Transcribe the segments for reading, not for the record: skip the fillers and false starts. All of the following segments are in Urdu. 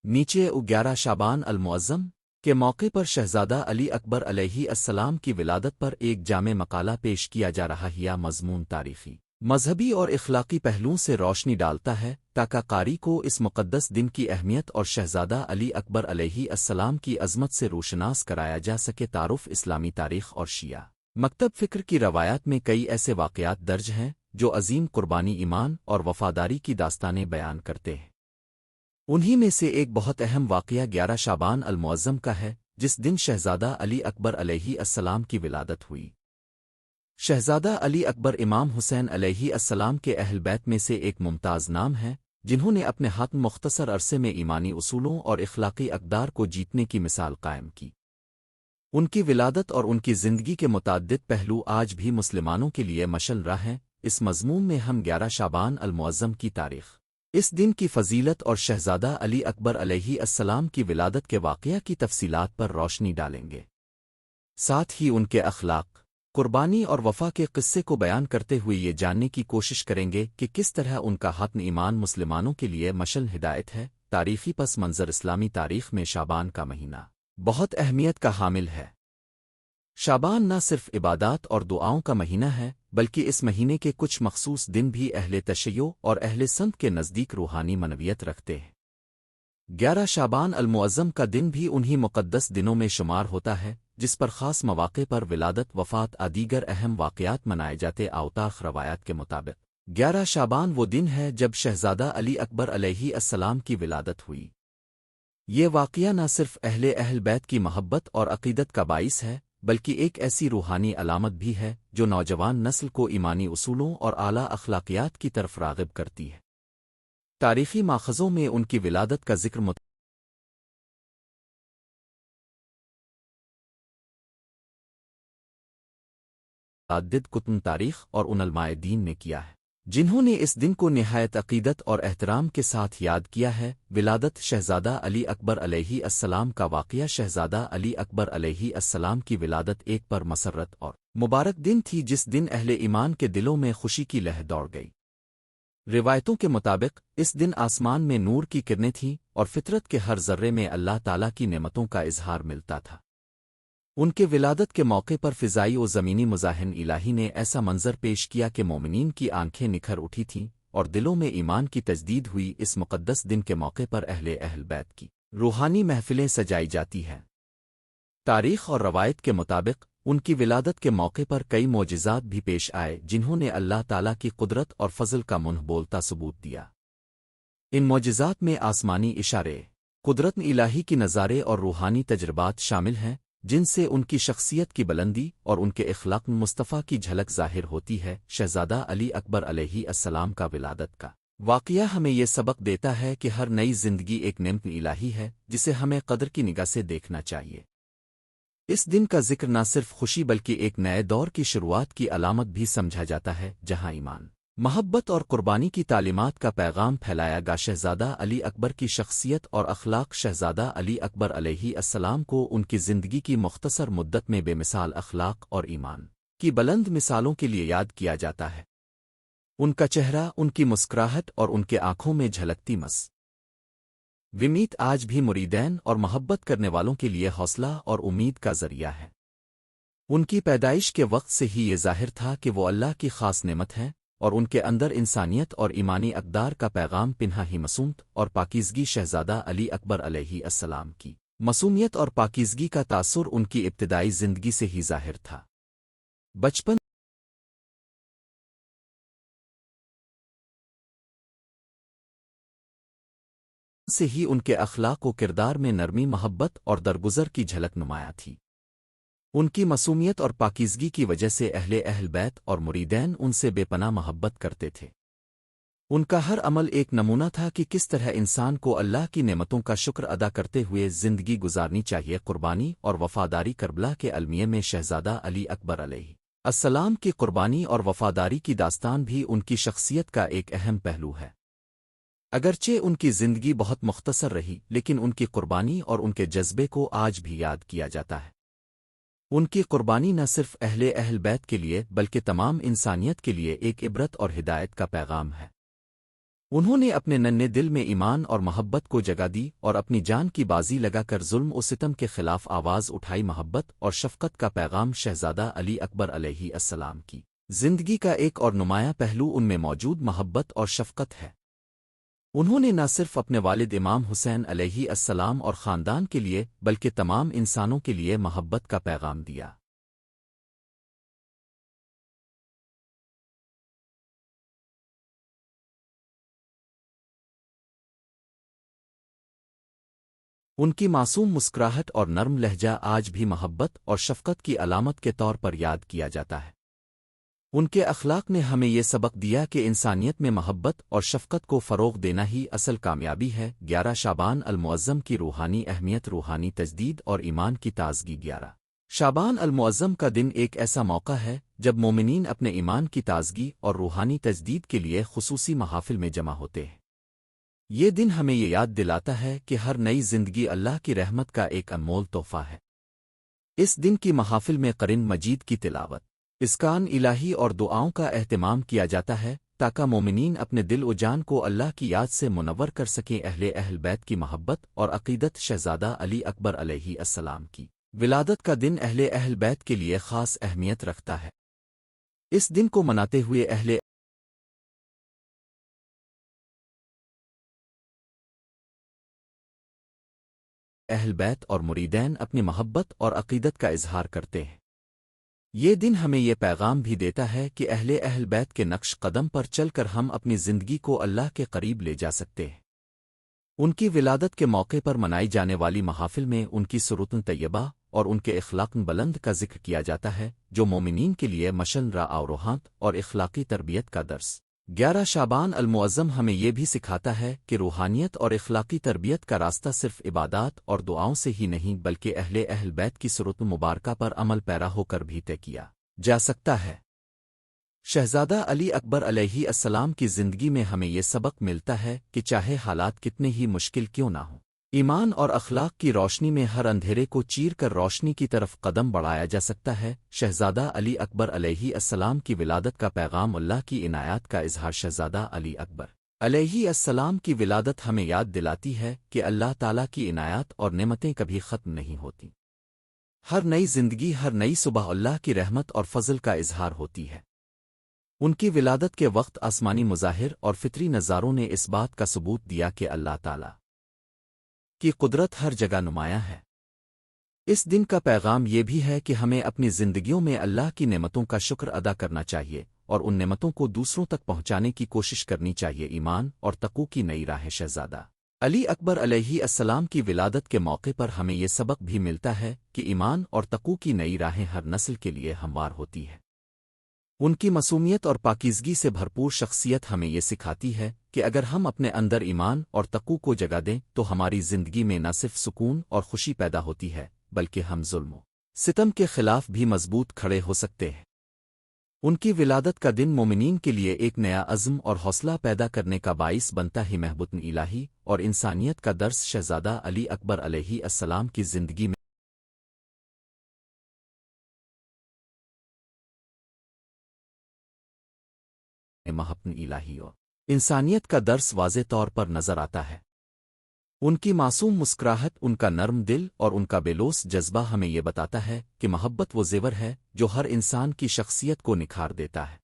نیچے 11 شعبان المعظم کے موقع پر شہزادہ علی اکبر علیہ السلام کی ولادت پر ایک جامع مقالہ پیش کیا جا رہا ہے۔ یہ مضمون تاریخی، مذہبی اور اخلاقی پہلوؤں سے روشنی ڈالتا ہے تاکہ قاری کو اس مقدس دن کی اہمیت اور شہزادہ علی اکبر علیہ السلام کی عظمت سے روشناس کرایا جا سکے۔ تعارف اسلامی تاریخ اور شیعہ مکتب فکر کی روایات میں کئی ایسے واقعات درج ہیں جو عظیم قربانی، ایمان اور وفاداری کی داستانیں بیان کرتے ہیں۔ انہی میں سے ایک بہت اہم واقعہ 11 شعبان المعظم کا ہے، جس دن شہزادہ علی اکبر علیہ السلام کی ولادت ہوئی۔ شہزادہ علی اکبر امام حسین علیہ السلام کے اہل بیت میں سے ایک ممتاز نام ہے، جنہوں نے اپنے ہاتھ مختصر عرصے میں ایمانی اصولوں اور اخلاقی اقدار کو جیتنے کی مثال قائم کی۔ ان کی ولادت اور ان کی زندگی کے متعدد پہلو آج بھی مسلمانوں کے لیے مشعل راہ ہیں۔ اس مضمون میں ہم 11 شعبان المعظم کی تاریخ، اس دن کی فضیلت اور شہزادہ علی اکبر علیہ السلام کی ولادت کے واقعہ کی تفصیلات پر روشنی ڈالیں گے۔ ساتھ ہی ان کے اخلاق، قربانی اور وفا کے قصے کو بیان کرتے ہوئے یہ جاننے کی کوشش کریں گے کہ کس طرح ان کا حتم ایمان مسلمانوں کے لیے مشعل ہدایت ہے۔ تاریخی پس منظر، اسلامی تاریخ میں شعبان کا مہینہ بہت اہمیت کا حامل ہے۔ شعبان نہ صرف عبادات اور دعاؤں کا مہینہ ہے، بلکہ اس مہینے کے کچھ مخصوص دن بھی اہل تشیع اور اہل سنت کے نزدیک روحانی منویت رکھتے ہیں۔ 11 شعبان المعظم کا دن بھی انہی مقدس دنوں میں شمار ہوتا ہے جس پر خاص مواقع پر ولادت، وفات دیگر اہم واقعات منائے جاتے۔ اوطاق روایات کے مطابق 11 شعبان وہ دن ہے جب شہزادہ علی اکبر علیہ السلام کی ولادت ہوئی۔ یہ واقعہ نہ صرف اہل بیت کی محبت اور عقیدت کا باعث ہے، بلکہ ایک ایسی روحانی علامت بھی ہے جو نوجوان نسل کو ایمانی اصولوں اور اعلیٰ اخلاقیات کی طرف راغب کرتی ہے۔ تاریخی ماخذوں میں ان کی ولادت کا ذکر متعدد کتب تاریخ اور ان علماء دین نے کیا ہے جنہوں نے اس دن کو نہایت عقیدت اور احترام کے ساتھ یاد کیا ہے۔ ولادت شہزادہ علی اکبر علیہ السلام کا واقعہ۔ شہزادہ علی اکبر علیہ السلام کی ولادت ایک پر مسرت اور مبارک دن تھی جس دن اہل ایمان کے دلوں میں خوشی کی لہر دوڑ گئی۔ روایتوں کے مطابق اس دن آسمان میں نور کی کرنیں تھیں اور فطرت کے ہر ذرے میں اللہ تعالیٰ کی نعمتوں کا اظہار ملتا تھا۔ ان کے ولادت کے موقع پر فضائی و زمینی مظاہر الہی نے ایسا منظر پیش کیا کہ مومنین کی آنکھیں نکھر اٹھی تھیں اور دلوں میں ایمان کی تجدید ہوئی۔ اس مقدس دن کے موقع پر اہل بیت کی روحانی محفلیں سجائی جاتی ہیں۔ تاریخ اور روایت کے مطابق ان کی ولادت کے موقع پر کئی معجزات بھی پیش آئے جنہوں نے اللہ تعالیٰ کی قدرت اور فضل کا منہ بولتا ثبوت دیا۔ ان معجزات میں آسمانی اشارے، قدرت الہی کی نظارے اور روحانی تجربات شامل ہیں جن سے ان کی شخصیت کی بلندی اور ان کے اخلاق مصطفیٰ کی جھلک ظاہر ہوتی ہے۔ شہزادہ علی اکبر علیہ السلام کا ولادت کا واقعہ ہمیں یہ سبق دیتا ہے کہ ہر نئی زندگی ایک نعمت الہی ہے جسے ہمیں قدر کی نگاہ سے دیکھنا چاہیے۔ اس دن کا ذکر نہ صرف خوشی بلکہ ایک نئے دور کی شروعات کی علامت بھی سمجھا جاتا ہے جہاں ایمان، محبت اور قربانی کی تعلیمات کا پیغام پھیلایا گا۔ شہزادہ علی اکبر کی شخصیت اور اخلاق۔ شہزادہ علی اکبر علیہ السلام کو ان کی زندگی کی مختصر مدت میں بے مثال اخلاق اور ایمان کی بلند مثالوں کے لیے یاد کیا جاتا ہے۔ ان کا چہرہ، ان کی مسکراہٹ اور ان کے آنکھوں میں جھلکتی ومیت آج بھی مریدین اور محبت کرنے والوں کے لیے حوصلہ اور امید کا ذریعہ ہے۔ ان کی پیدائش کے وقت سے ہی یہ ظاہر تھا کہ وہ اللہ کی خاص نعمت ہے اور ان کے اندر انسانیت اور ایمانی اقدار کا پیغام پنہا ہی معصومت اور پاکیزگی۔ شہزادہ علی اکبر علیہ السلام کی معصومیت اور پاکیزگی کا تاثر ان کی ابتدائی زندگی سے ہی ظاہر تھا۔ بچپن سے ہی ان کے اخلاق و کردار میں نرمی، محبت اور درگزر کی جھلک نمایاں تھی۔ ان کی معصومیت اور پاکیزگی کی وجہ سے اہل بیت اور مریدین ان سے بے پناہ محبت کرتے تھے۔ ان کا ہر عمل ایک نمونہ تھا کہ کس طرح انسان کو اللہ کی نعمتوں کا شکر ادا کرتے ہوئے زندگی گزارنی چاہیے۔ قربانی اور وفاداری۔ کربلا کے المیہ میں شہزادہ علی اکبر علیہ السلام کی قربانی اور وفاداری کی داستان بھی ان کی شخصیت کا ایک اہم پہلو ہے۔ اگرچہ ان کی زندگی بہت مختصر رہی، لیکن ان کی قربانی اور ان کے جذبے کو آج بھی یاد کیا جاتا ہے۔ ان کی قربانی نہ صرف اہل بیت کے لیے بلکہ تمام انسانیت کے لیے ایک عبرت اور ہدایت کا پیغام ہے۔ انہوں نے اپنے ننھے دل میں ایمان اور محبت کو جگہ دی اور اپنی جان کی بازی لگا کر ظلم و ستم کے خلاف آواز اٹھائی۔ محبت اور شفقت کا پیغام شہزادہ علی اکبر علیہ السلام کی زندگی کا ایک اور نمایاں پہلو ان میں موجود محبت اور شفقت ہے۔ انہوں نے نہ صرف اپنے والد امام حسین علیہ السلام اور خاندان کے لیے بلکہ تمام انسانوں کے لیے محبت کا پیغام دیا۔ ان کی معصوم مسکراہٹ اور نرم لہجہ آج بھی محبت اور شفقت کی علامت کے طور پر یاد کیا جاتا ہے۔ ان کے اخلاق نے ہمیں یہ سبق دیا کہ انسانیت میں محبت اور شفقت کو فروغ دینا ہی اصل کامیابی ہے۔ 11 شعبان المعظم کی روحانی اہمیت، روحانی تجدید اور ایمان کی تازگی۔ 11 شعبان المعظم کا دن ایک ایسا موقع ہے جب مومنین اپنے ایمان کی تازگی اور روحانی تجدید کے لیے خصوصی محافل میں جمع ہوتے ہیں۔ یہ دن ہمیں یہ یاد دلاتا ہے کہ ہر نئی زندگی اللہ کی رحمت کا ایک انمول تحفہ ہے۔ اس دن کی محافل میں قرآن مجید کی تلاوت، اذکار الہی اور دعاؤں کا اہتمام کیا جاتا ہے تاکہ مومنین اپنے دل و جان کو اللہ کی یاد سے منور کر سکیں۔ اہل بیت کی محبت اور عقیدت، شہزادہ علی اکبر علیہ السلام کی ولادت کا دن اہل بیت کے لیے خاص اہمیت رکھتا ہے۔ اس دن کو مناتے ہوئے اہل بیت اور مریدین اپنی محبت اور عقیدت کا اظہار کرتے ہیں۔ یہ دن ہمیں یہ پیغام بھی دیتا ہے کہ اہل بیت کے نقش قدم پر چل کر ہم اپنی زندگی کو اللہ کے قریب لے جا سکتے ہیں۔ ان کی ولادت کے موقع پر منائی جانے والی محافل میں ان کی سرتن طیبہ اور ان کے اخلاق بلند کا ذکر کیا جاتا ہے، جو مومنین کے لیے مشن روحانت اور اخلاقی تربیت کا درس۔ 11 شعبان المعظم ہمیں یہ بھی سکھاتا ہے کہ روحانیت اور اخلاقی تربیت کا راستہ صرف عبادات اور دعاؤں سے ہی نہیں بلکہ اہل بیت کی سرت مبارکہ پر عمل پیرا ہو کر بھی طے کیا جا سکتا ہے۔ شہزادہ علی اکبر علیہ السلام کی زندگی میں ہمیں یہ سبق ملتا ہے کہ چاہے حالات کتنے ہی مشکل کیوں نہ ہوں، ایمان اور اخلاق کی روشنی میں ہر اندھیرے کو چیر کر روشنی کی طرف قدم بڑھایا جا سکتا ہے۔ شہزادہ علی اکبر علیہ السلام کی ولادت کا پیغام اللہ کی عنایات کا اظہار۔ شہزادہ علی اکبر علیہ السلام کی ولادت ہمیں یاد دلاتی ہے کہ اللہ تعالیٰ کی عنایات اور نعمتیں کبھی ختم نہیں ہوتی۔ ہر نئی زندگی، ہر نئی صبح اللہ کی رحمت اور فضل کا اظہار ہوتی ہے۔ ان کی ولادت کے وقت آسمانی مظاہر اور فطری نظاروں نے اس بات کا ثبوت دیا کہ اللہ تعالیٰ کی قدرت ہر جگہ نمایاں ہے۔ اس دن کا پیغام یہ بھی ہے کہ ہمیں اپنی زندگیوں میں اللہ کی نعمتوں کا شکر ادا کرنا چاہیے اور ان نعمتوں کو دوسروں تک پہنچانے کی کوشش کرنی چاہیے۔ ایمان اور تقوی کی نئی راہیں۔ شہزادہ علی اکبر علیہ السلام کی ولادت کے موقع پر ہمیں یہ سبق بھی ملتا ہے کہ ایمان اور تقوی کی نئی راہیں ہر نسل کے لیے ہموار ہوتی ہے۔ ان کی معصومیت اور پاکیزگی سے بھرپور شخصیت ہمیں یہ سکھاتی ہے کہ اگر ہم اپنے اندر ایمان اور تقوی کو جگہ دیں تو ہماری زندگی میں نہ صرف سکون اور خوشی پیدا ہوتی ہے بلکہ ہم ظلم و ستم کے خلاف بھی مضبوط کھڑے ہو سکتے ہیں۔ ان کی ولادت کا دن مومنین کے لیے ایک نیا عزم اور حوصلہ پیدا کرنے کا باعث بنتا ہے۔ محبت الہی اور انسانیت کا درس۔ شہزادہ علی اکبر علیہ السلام کی زندگی میں محبت الہی اور انسانیت کا درس واضح طور پر نظر آتا ہے۔ ان کی معصوم مسکراہٹ، ان کا نرم دل اور ان کا بےلوث جذبہ ہمیں یہ بتاتا ہے کہ محبت وہ زیور ہے جو ہر انسان کی شخصیت کو نکھار دیتا ہے۔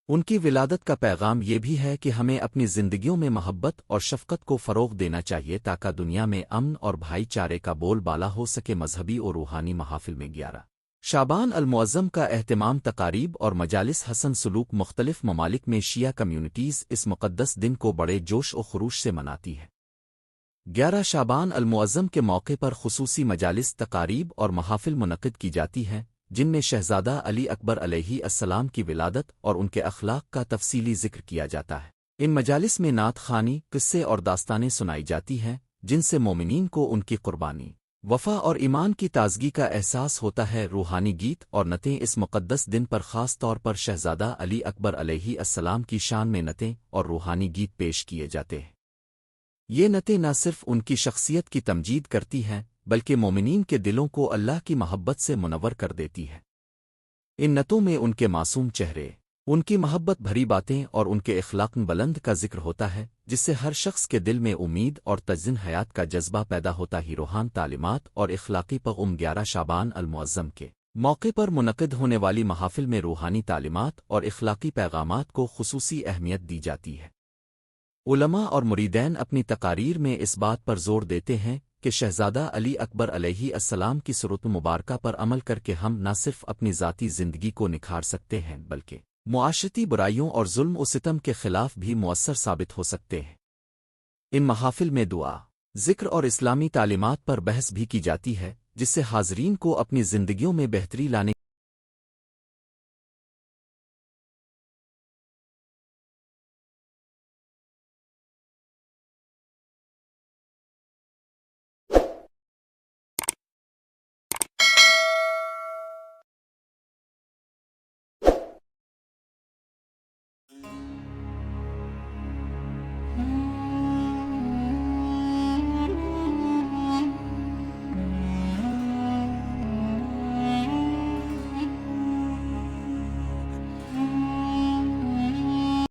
ان کی ولادت کا پیغام یہ بھی ہے کہ ہمیں اپنی زندگیوں میں محبت اور شفقت کو فروغ دینا چاہیے تاکہ دنیا میں امن اور بھائی چارے کا بول بالا ہو سکے۔ مذہبی اور روحانی محافل میں 11 شعبان المعظم کا اہتمام، تقاریب اور مجالس حسن سلوک۔ مختلف ممالک میں شیعہ کمیونٹیز اس مقدس دن کو بڑے جوش و خروش سے مناتی ہے۔ 11 شعبان المعظم کے موقع پر خصوصی مجالس، تقاریب اور محافل منعقد کی جاتی ہیں جن میں شہزادہ علی اکبر علیہ السلام کی ولادت اور ان کے اخلاق کا تفصیلی ذکر کیا جاتا ہے۔ ان مجالس میں نعت خوانی، قصے اور داستانیں سنائی جاتی ہیں جن سے مومنین کو ان کی قربانی، وفا اور ایمان کی تازگی کا احساس ہوتا ہے۔ روحانی گیت اور نعتیں اس مقدس دن پر خاص طور پر شہزادہ علی اکبر علیہ السلام کی شان میں نعتیں اور روحانی گیت پیش کیے جاتے ہیں۔ یہ نعتیں نہ صرف ان کی شخصیت کی تمجید کرتی ہیں بلکہ مومنین کے دلوں کو اللہ کی محبت سے منور کر دیتی ہے۔ ان نعتوں میں ان کے معصوم چہرے، ان کی محبت بھری باتیں اور ان کے اخلاق بلند کا ذکر ہوتا ہے، جس سے ہر شخص کے دل میں امید اور تجزین حیات کا جذبہ پیدا ہوتا ہی روحان تعلیمات اور اخلاقی پیغام 11 شعبان المعظم کے موقع پر منعقد ہونے والی محافل میں روحانی تعلیمات اور اخلاقی پیغامات کو خصوصی اہمیت دی جاتی ہے۔ علماء اور مریدین اپنی تقاریر میں اس بات پر زور دیتے ہیں کہ شہزادہ علی اکبر علیہ السلام کی صورت مبارکہ پر عمل کر کے ہم نہ صرف اپنی ذاتی زندگی کو نکھار سکتے ہیں بلکہ معاشرتی برائیوں اور ظلم و ستم کے خلاف بھی مؤثر ثابت ہو سکتے ہیں۔ ان محافل میں دعا، ذکر اور اسلامی تعلیمات پر بحث بھی کی جاتی ہے، جس سے حاضرین کو اپنی زندگیوں میں بہتری لانے